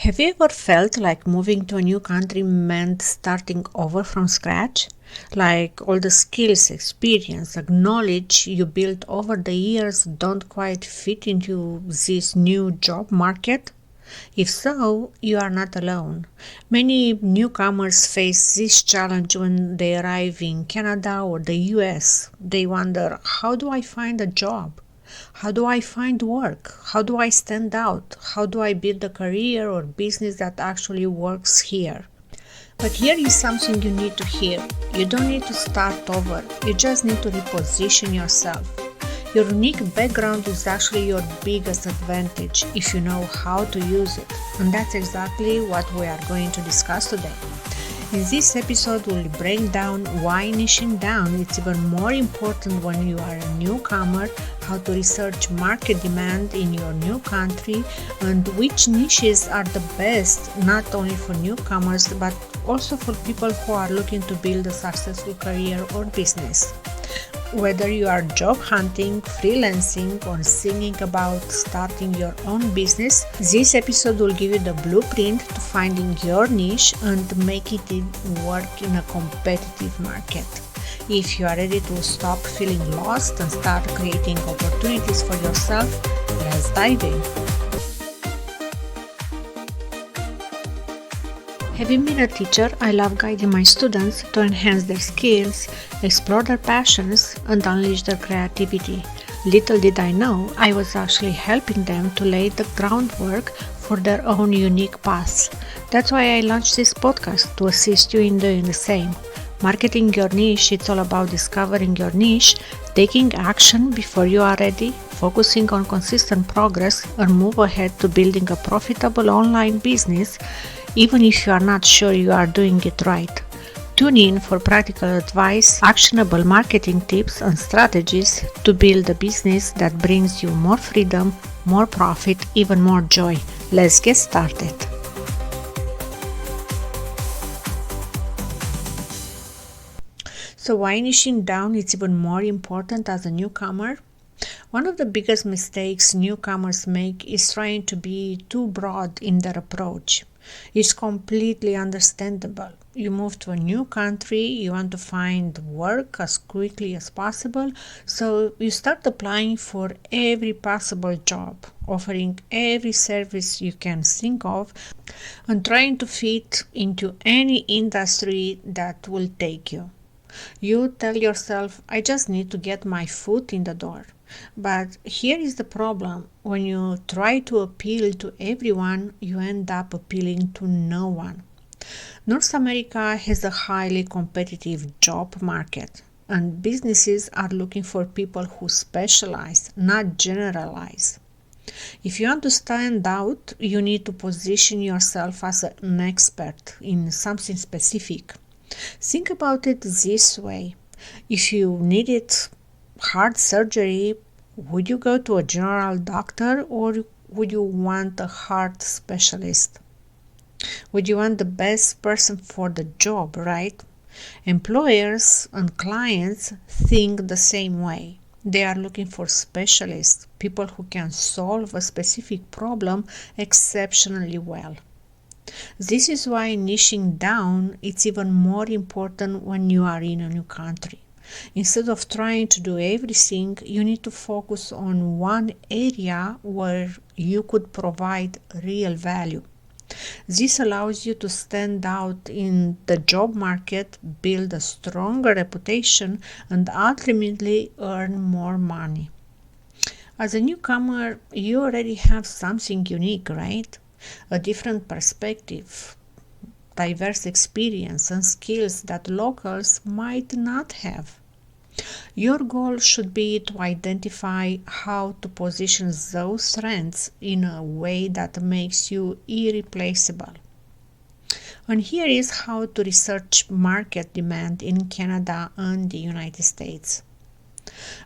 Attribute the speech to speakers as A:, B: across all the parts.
A: Have you ever felt like moving to a new country meant starting over from scratch? Like all the skills, experience, knowledge you built over the years don't quite fit into this new job market? If so, you are not alone. Many newcomers face this challenge when they arrive in Canada or the US. They wonder, how do I find a job? How do I find work? How do I stand out? How do I build a career or business that actually works here? But here is something you need to hear. You don't need to start over. You just need to reposition yourself. Your unique background is actually your biggest advantage if you know how to use it. And that's exactly what we are going to discuss today. In this episode, we'll break down why niching down is even more important when you are a newcomer, how to research market demand in your new country, and which niches are the best not only for newcomers but also for people who are looking to build a successful career or business. Whether you are job hunting, freelancing, or thinking about starting your own business, this episode will give you the blueprint to finding your niche and making it work in a competitive market. If you are ready to stop feeling lost and start creating opportunities for yourself, let's dive in. Having been a teacher, I love guiding my students to enhance their skills, explore their passions, and unleash their creativity. Little did I know, I was actually helping them to lay the groundwork for their own unique paths. That's why I launched this podcast, to assist you in doing the same. Marketing your niche, it's all about discovering your niche, taking action before you are ready, focusing on consistent progress, and move ahead to building a profitable online business, even if you are not sure you are doing it right. Tune in for practical advice, actionable marketing tips, and strategies to build a business that brings you more freedom, more profit, even more joy. Let's get started. So why niching down is even more important as a newcomer? One of the biggest mistakes newcomers make is trying to be too broad in their approach. It's completely understandable. You move to a new country, you want to find work as quickly as possible, so you start applying for every possible job, offering every service you can think of, and trying to fit into any industry that will take you. You tell yourself, I just need to get my foot in the door. But here is the problem. When you try to appeal to everyone, you end up appealing to no one. North America has a highly competitive job market, and businesses are looking for people who specialize, not generalize. If you want to stand out, you need to position yourself as an expert in something specific. Think about it this way. If you needed heart surgery, would you go to a general doctor or would you want a heart specialist? Would you want the best person for the job, right? Employers and clients think the same way. They are looking for specialists, people who can solve a specific problem exceptionally well. This is why niching down is even more important when you are in a new country. Instead of trying to do everything, you need to focus on one area where you could provide real value. This allows you to stand out in the job market, build a stronger reputation, and ultimately earn more money. As a newcomer, you already have something unique, right? A different perspective, diverse experience, and skills that locals might not have. Your goal should be to identify how to position those strengths in a way that makes you irreplaceable. And here is how to research market demand in Canada and the United States.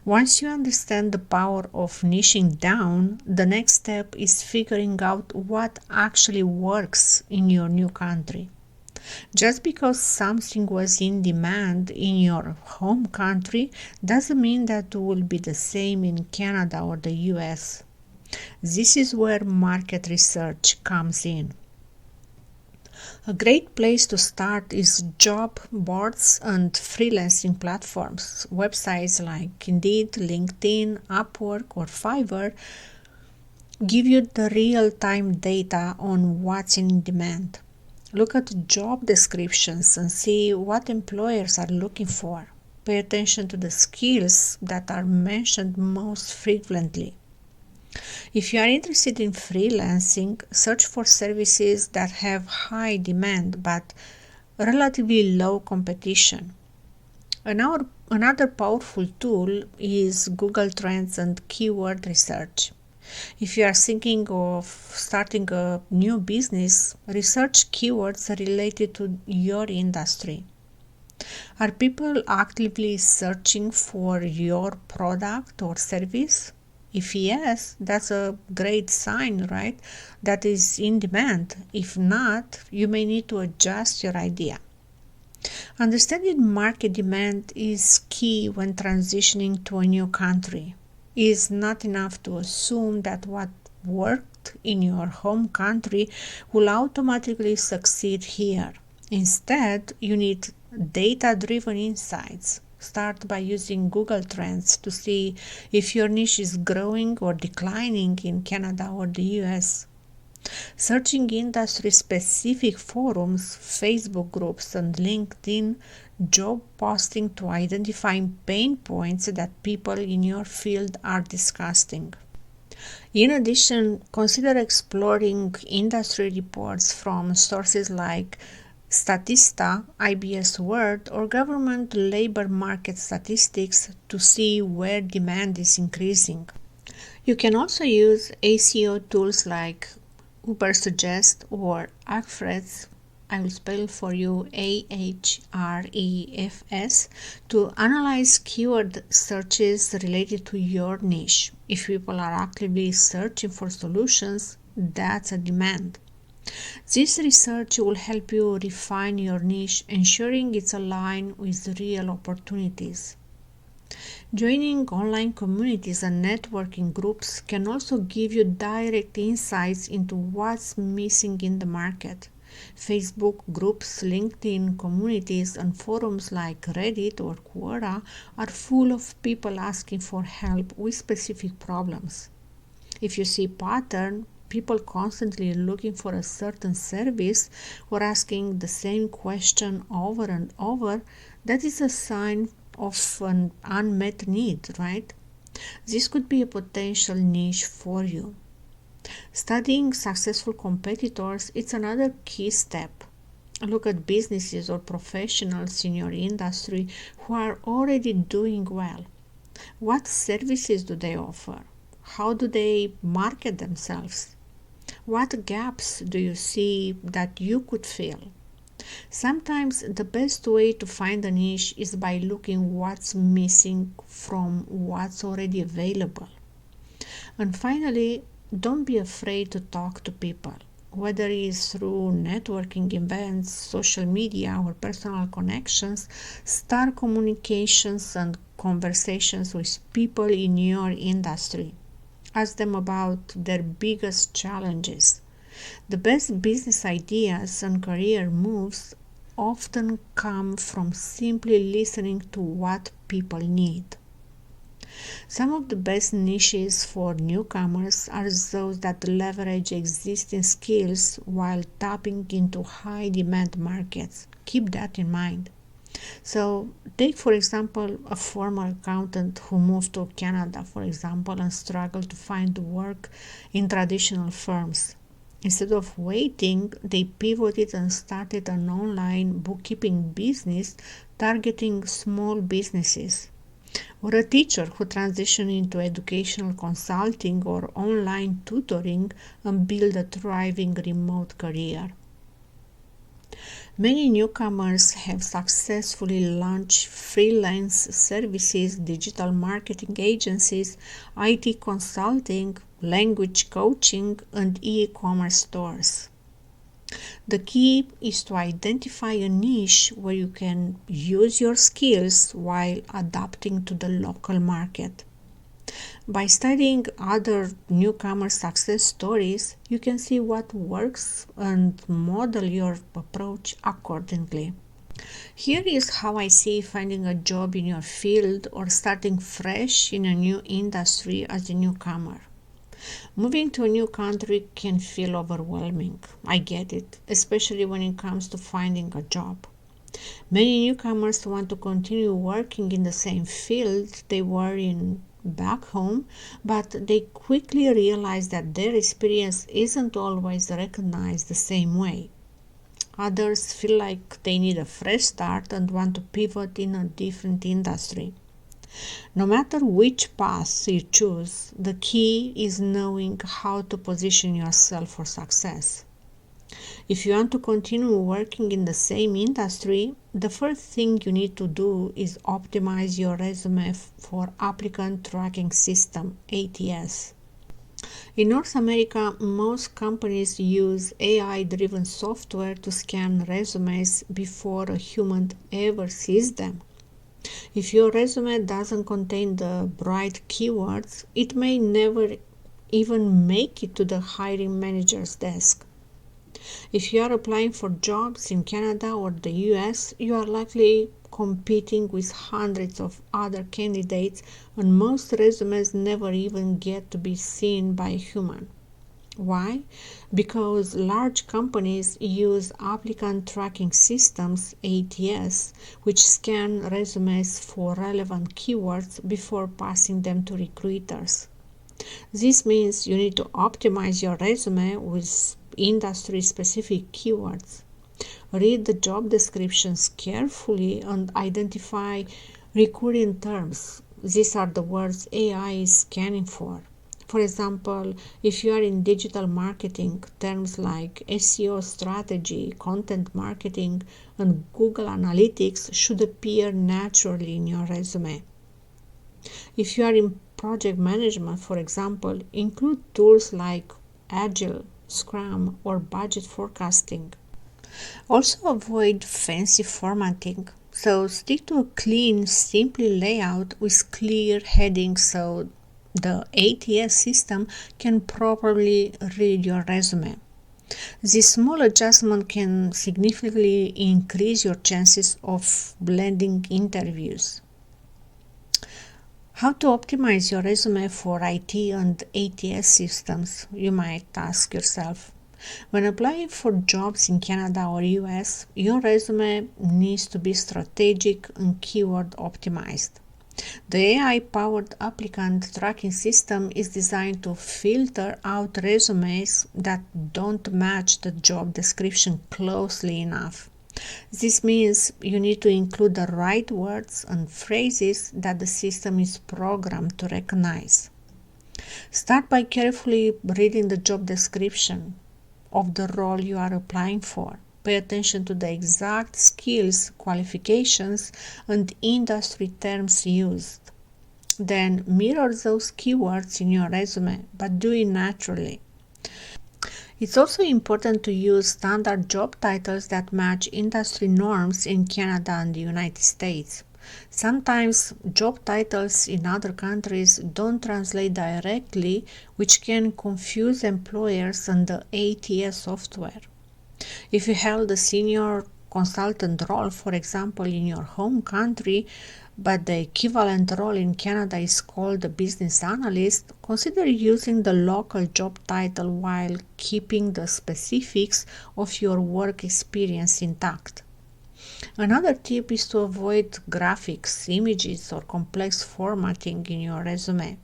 A: Once you understand the power of niching down, the next step is figuring out what actually works in your new country. Just because something was in demand in your home country doesn't mean that it will be the same in Canada or the US. This is where market research comes in. A great place to start is job boards and freelancing platforms. Websites like Indeed, LinkedIn, Upwork, or Fiverr give you the real-time data on what's in demand. Look at job descriptions and see what employers are looking for. Pay attention to the skills that are mentioned most frequently. If you are interested in freelancing, search for services that have high demand but relatively low competition. Another powerful tool is Google Trends and keyword research. If you are thinking of starting a new business, research keywords related to your industry. Are people actively searching for your product or service? If yes, that's a great sign, right? That is in demand. If not, you may need to adjust your idea. Understanding market demand is key when transitioning to a new country. It is not enough to assume that what worked in your home country will automatically succeed here. Instead, you need data-driven insights. Start by using Google Trends to see if your niche is growing or declining in Canada or the US. Searching industry-specific forums, Facebook groups, and LinkedIn job posting to identify pain points that people in your field are discussing. In addition, consider exploring industry reports from sources like Statista, IBS World, or government labor market statistics to see where demand is increasing. You can also use SEO tools like Ubersuggest or Ahrefs, I will spell for you Ahrefs, to analyze keyword searches related to your niche. If people are actively searching for solutions, that's a demand. This research will help you refine your niche, ensuring it's aligned with real opportunities. Joining online communities and networking groups can also give you direct insights into what's missing in the market. Facebook groups, LinkedIn communities, and forums like Reddit or Quora are full of people asking for help with specific problems. If you see pattern, people constantly looking for a certain service or asking the same question over and over, that is a sign of an unmet need, right? This could be a potential niche for you. Studying successful competitors is another key step. Look at businesses or professionals in your industry who are already doing well. What services do they offer? How do they market themselves? What gaps do you see that you could fill? Sometimes the best way to find a niche is by looking what's missing from what's already available. And finally, don't be afraid to talk to people, whether it's through networking events, social media, or personal connections. Start communications and conversations with people in your industry. Ask them about their biggest challenges. The best business ideas and career moves often come from simply listening to what people need. Some of the best niches for newcomers are those that leverage existing skills while tapping into high demand markets. Keep that in mind. So take, for example, a former accountant who moved to Canada, for example, and struggled to find work in traditional firms. Instead of waiting, they pivoted and started an online bookkeeping business targeting small businesses. Or a teacher who transitioned into educational consulting or online tutoring and built a thriving remote career. Many newcomers have successfully launched freelance services, digital marketing agencies, IT consulting, language coaching, and e-commerce stores. The key is to identify a niche where you can use your skills while adapting to the local market. By studying other newcomer success stories, you can see what works and model your approach accordingly. Here is how I see finding a job in your field or starting fresh in a new industry as a newcomer. Moving to a new country can feel overwhelming. I get it, especially when it comes to finding a job. Many newcomers want to continue working in the same field they were in back home, but they quickly realize that their experience isn't always recognized the same way. Others feel like they need a fresh start and want to pivot in a different industry. No matter which path you choose, the key is knowing how to position yourself for success. If you want to continue working in the same industry, the first thing you need to do is optimize your resume for applicant tracking system (ATS). In North America, most companies use AI-driven software to scan resumes before a human ever sees them. If your resume doesn't contain the right keywords, it may never even make it to the hiring manager's desk. If you are applying for jobs in Canada or the US, you are likely competing with hundreds of other candidates, and most resumes never even get to be seen by a human. Why? Because large companies use applicant tracking systems (ATS), which scan resumes for relevant keywords before passing them to recruiters. This means you need to optimize your resume with industry-specific keywords. Read the job descriptions carefully and identify recurring terms. These are the words AI is scanning for. For example, if you are in digital marketing, terms like SEO strategy, content marketing, and Google Analytics should appear naturally in your resume. If you are in project management, for example, include tools like Agile, Scrum, or budget forecasting. Also avoid fancy formatting. So stick to a clean, simple layout with clear headings so the ATS system can properly read your resume. This small adjustment can significantly increase your chances of landing interviews. How to optimize your resume for IT and ATS systems, you might ask yourself. When applying for jobs in Canada or US, your resume needs to be strategic and keyword optimized. The AI-powered applicant tracking system is designed to filter out resumes that don't match the job description closely enough. This means you need to include the right words and phrases that the system is programmed to recognize. Start by carefully reading the job description of the role you are applying for. Pay attention to the exact skills, qualifications, and industry terms used. Then mirror those keywords in your resume, but do it naturally. It's also important to use standard job titles that match industry norms in Canada and the United States. Sometimes job titles in other countries don't translate directly, which can confuse employers and the ATS software. If you held a senior consultant role, for example, in your home country, but the equivalent role in Canada is called a business analyst, consider using the local job title while keeping the specifics of your work experience intact. Another tip is to avoid graphics, images, or complex formatting in your resume.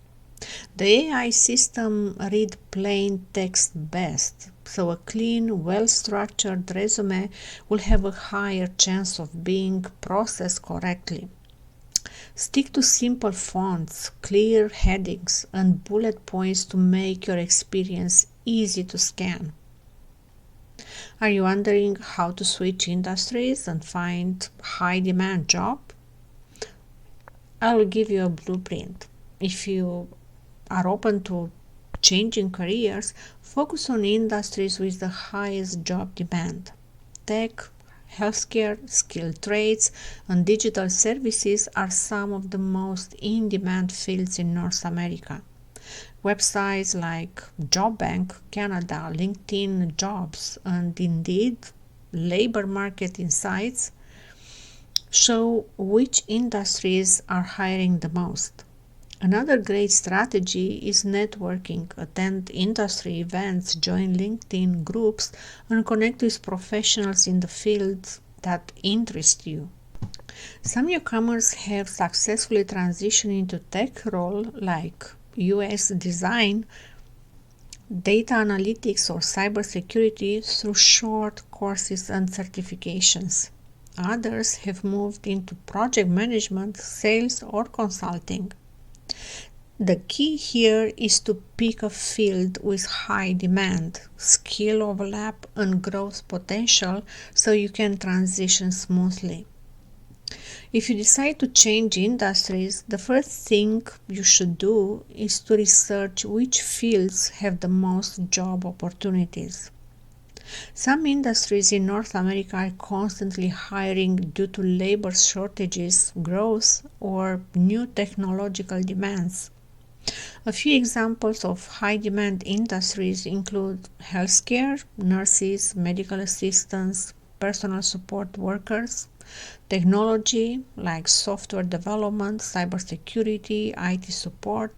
A: The AI system reads plain text best, so a clean, well-structured resume will have a higher chance of being processed correctly. Stick to simple fonts, clear headings, and bullet points to make your experience easy to scan. Are you wondering how to switch industries and find high-demand job? I will give you a blueprint. If you are open to changing careers, focus on industries with the highest job demand. Tech, healthcare, skilled trades, and digital services are some of the most in-demand fields in North America. Websites like Job Bank Canada, LinkedIn Jobs, and Indeed Labor Market Insights show which industries are hiring the most. Another great strategy is networking. Attend industry events, join LinkedIn groups, and connect with professionals in the fields that interest you. Some newcomers have successfully transitioned into tech roles like UX design, data analytics, or cybersecurity through short courses and certifications. Others have moved into project management, sales, or consulting. The key here is to pick a field with high demand, skill overlap, and growth potential so you can transition smoothly. If you decide to change industries, the first thing you should do is to research which fields have the most job opportunities. Some industries in North America are constantly hiring due to labor shortages, growth, or new technological demands. A few examples of high-demand industries include healthcare, nurses, medical assistants, personal support workers, technology like software development, cybersecurity, IT support,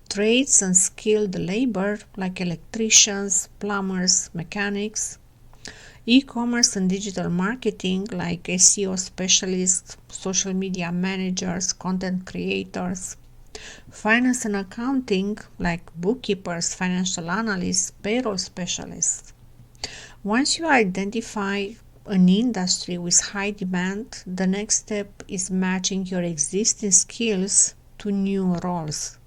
A: trades and skilled labor like electricians, plumbers, mechanics, e-commerce and digital marketing like SEO specialists, social media managers, content creators, finance and accounting like bookkeepers, financial analysts, payroll specialists. Once you identify an industry with high demand, the next step is matching your existing skills to new roles.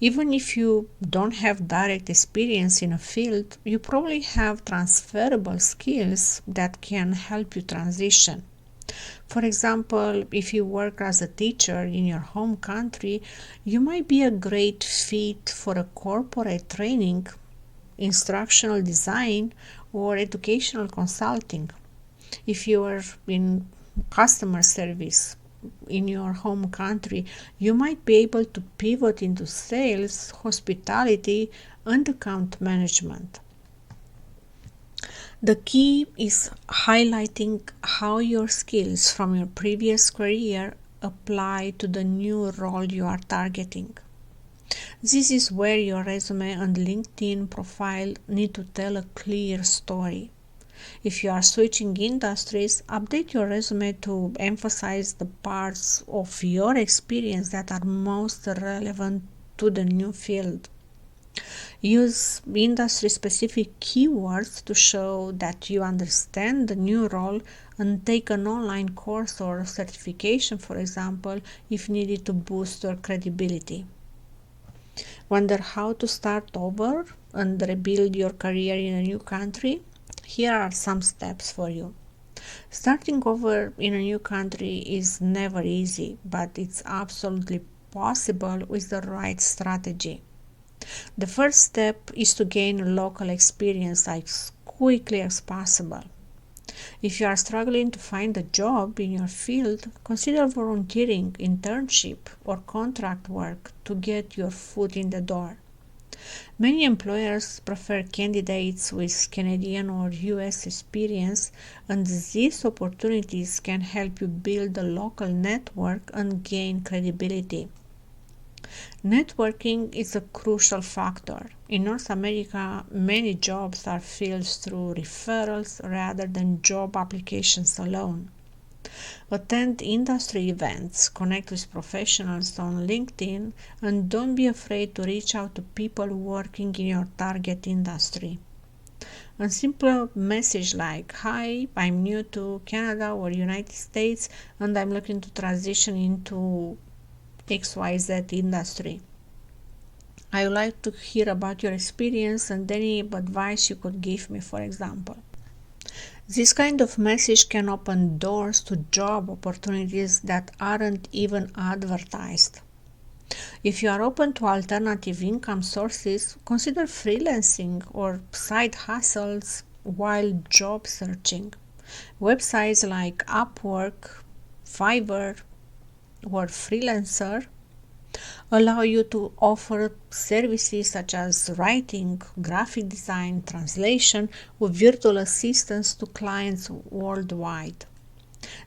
A: Even if you don't have direct experience in a field, you probably have transferable skills that can help you transition. For example, if you work as a teacher in your home country, you might be a great fit for a corporate training, instructional design, or educational consulting. If you are in customer service in your home country, you might be able to pivot into sales, hospitality, and account management. The key is highlighting how your skills from your previous career apply to the new role you are targeting. This is where your resume and LinkedIn profile need to tell a clear story. If you are switching industries, update your resume to emphasize the parts of your experience that are most relevant to the new field. Use industry-specific keywords to show that you understand the new role and take an online course or certification, for example, if needed to boost your credibility. Wonder how to start over and rebuild your career in a new country? Here are some steps for you. Starting over in a new country is never easy, but it's absolutely possible with the right strategy. The first step is to gain local experience as quickly as possible. If you are struggling to find a job in your field, consider volunteering, internship, or contract work to get your foot in the door. Many employers prefer candidates with Canadian or US experience, and these opportunities can help you build a local network and gain credibility. Networking is a crucial factor. In North America, many jobs are filled through referrals rather than job applications alone. Attend industry events, connect with professionals on LinkedIn, and don't be afraid to reach out to people working in your target industry. A simple message like, "Hi, I'm new to Canada or United States and I'm looking to transition into XYZ industry. I would like to hear about your experience and any advice you could give me," for example. This kind of message can open doors to job opportunities that aren't even advertised. If you are open to alternative income sources, consider freelancing or side hustles while job searching. Websites like Upwork, Fiverr, or Freelancer allow you to offer services such as writing, graphic design, translation, or virtual assistance to clients worldwide.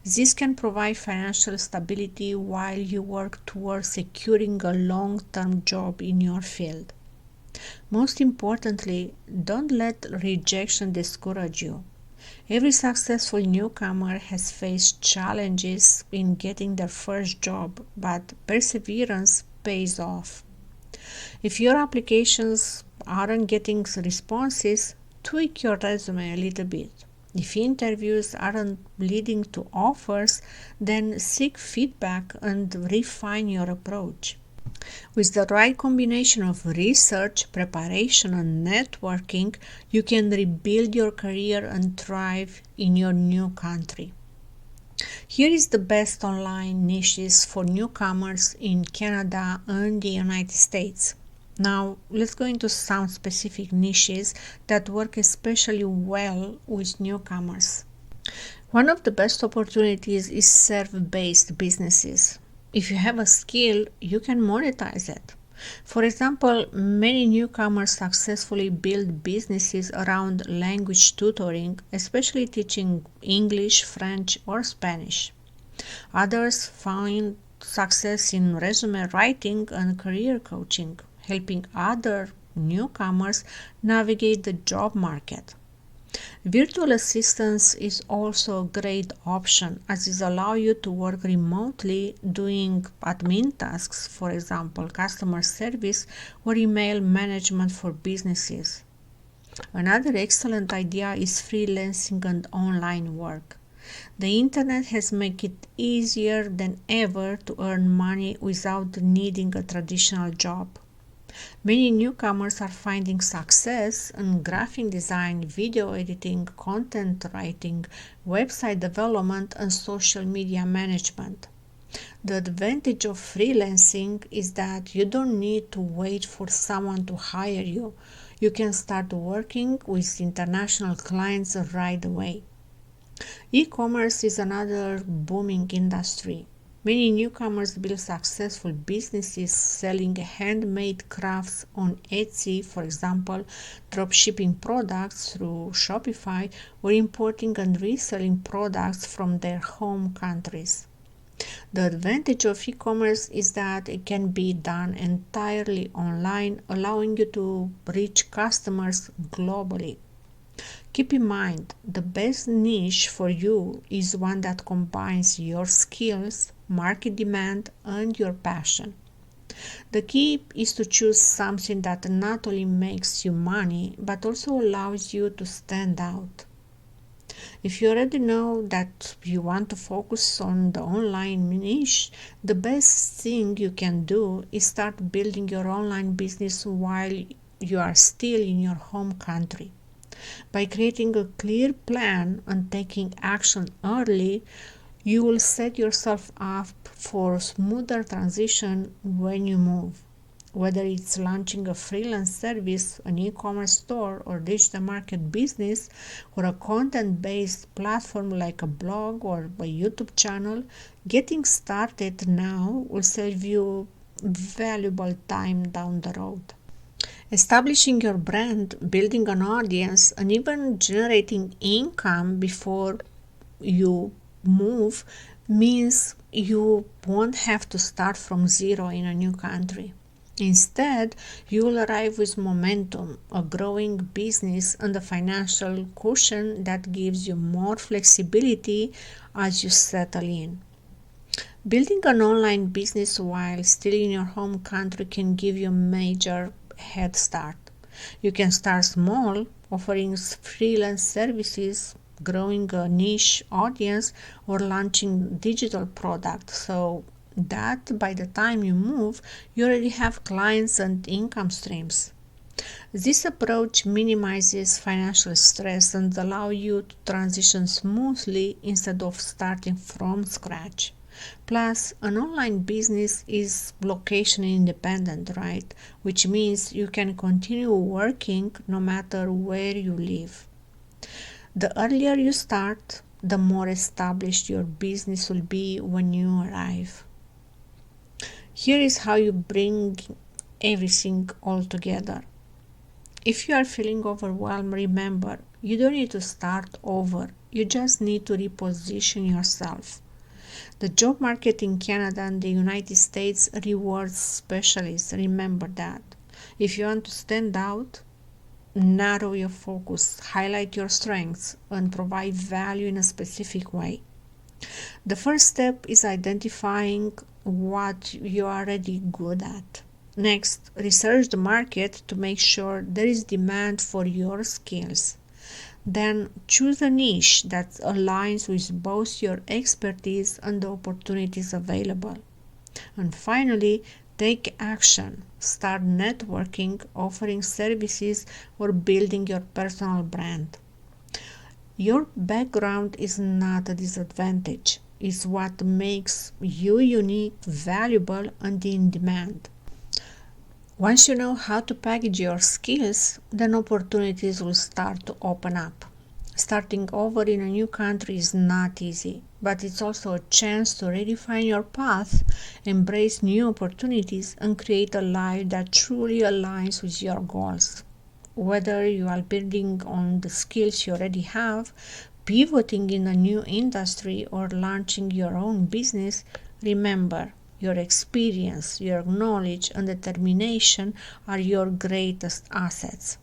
A: This can provide financial stability while you work towards securing a long-term job in your field. Most importantly, don't let rejection discourage you. Every successful newcomer has faced challenges in getting their first job, but perseverance pays off. If your applications aren't getting responses, tweak your resume a little bit. If interviews aren't leading to offers, then seek feedback and refine your approach. With the right combination of research, preparation, and networking, you can rebuild your career and thrive in your new country. Here is the best online niches for newcomers in Canada and the United States. Now, let's go into some specific niches that work especially well with newcomers. One of the best opportunities is service-based businesses. If you have a skill, you can monetize it. For example, many newcomers successfully build businesses around language tutoring, especially teaching English, French, or Spanish. Others find success in resume writing and career coaching, helping other newcomers navigate the job market. Virtual assistance is also a great option as it allows you to work remotely doing admin tasks, for example, customer service or email management for businesses. Another excellent idea is freelancing and online work. The internet has made it easier than ever to earn money without needing a traditional job. Many newcomers are finding success in graphic design, video editing, content writing, website development, and social media management. The advantage of freelancing is that you don't need to wait for someone to hire you. You can start working with international clients right away. E-commerce is another booming industry. Many newcomers build successful businesses selling handmade crafts on Etsy, for example, dropshipping products through Shopify, or importing and reselling products from their home countries. The advantage of e-commerce is that it can be done entirely online, allowing you to reach customers globally. Keep in mind, the best niche for you is one that combines your skills, market demand, and your passion. The key is to choose something that not only makes you money, but also allows you to stand out. If you already know that you want to focus on the online niche, the best thing you can do is start building your online business while you are still in your home country. By creating a clear plan and taking action early, you will set yourself up for a smoother transition when you move. Whether it's launching a freelance service, an e-commerce store, or digital market business, or a content-based platform like a blog or a YouTube channel, getting started now will save you valuable time down the road. Establishing your brand, building an audience, and even generating income before you move means you won't have to start from zero in a new country. Instead, you will arrive with momentum, a growing business, and a financial cushion that gives you more flexibility as you settle in. Building an online business while still in your home country can give you a major head start. You can start small, offering freelance services, growing a niche audience, or launching digital products so that by the time you move, you already have clients and income streams. This approach minimizes financial stress and allows you to transition smoothly instead of starting from scratch. Plus, an online business is location independent, right? Which means you can continue working no matter where you live. The earlier you start, the more established your business will be when you arrive. Here is how you bring everything all together. If you are feeling overwhelmed, remember, you don't need to start over. You just need to reposition yourself. The job market in Canada and the United States rewards specialists. Remember that. If you want to stand out, narrow your focus, highlight your strengths, and provide value in a specific way. The first step is identifying what you are already good at. Next, research the market to make sure there is demand for your skills. Then choose a niche that aligns with both your expertise and the opportunities available. And finally, take action. Start networking, offering services, or building your personal brand. Your background is not a disadvantage. It's what makes you unique, valuable, and in demand. Once you know how to package your skills, then opportunities will start to open up. Starting over in a new country is not easy, but it's also a chance to redefine your path, embrace new opportunities, and create a life that truly aligns with your goals. Whether you are building on the skills you already have, pivoting in a new industry, or launching your own business, remember, your experience, your knowledge, and determination are your greatest assets.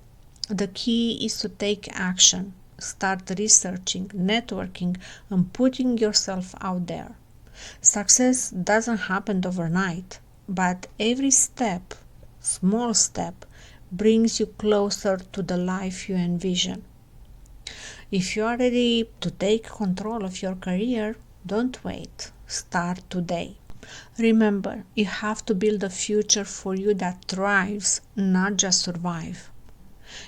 A: The key is to take action. Start researching, networking, and putting yourself out there. Success doesn't happen overnight, but every step, small step, brings you closer to the life you envision. If you are ready to take control of your career, don't wait. Start today. Remember, you have to build a future for you that thrives, not just survive.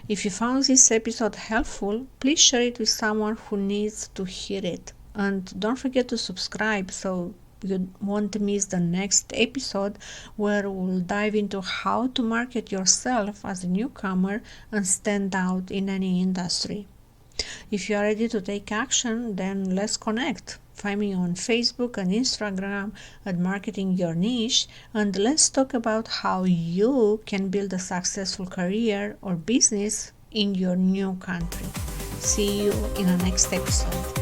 A: If you found this episode helpful, please share it with someone who needs to hear it. And don't forget to subscribe so you won't miss the next episode, where we'll dive into how to market yourself as a newcomer and stand out in any industry. If you are ready to take action, then let's connect. Find me on Facebook and Instagram at Marketing Your Niche, and let's talk about how you can build a successful career or business in your new country. See you in the next episode.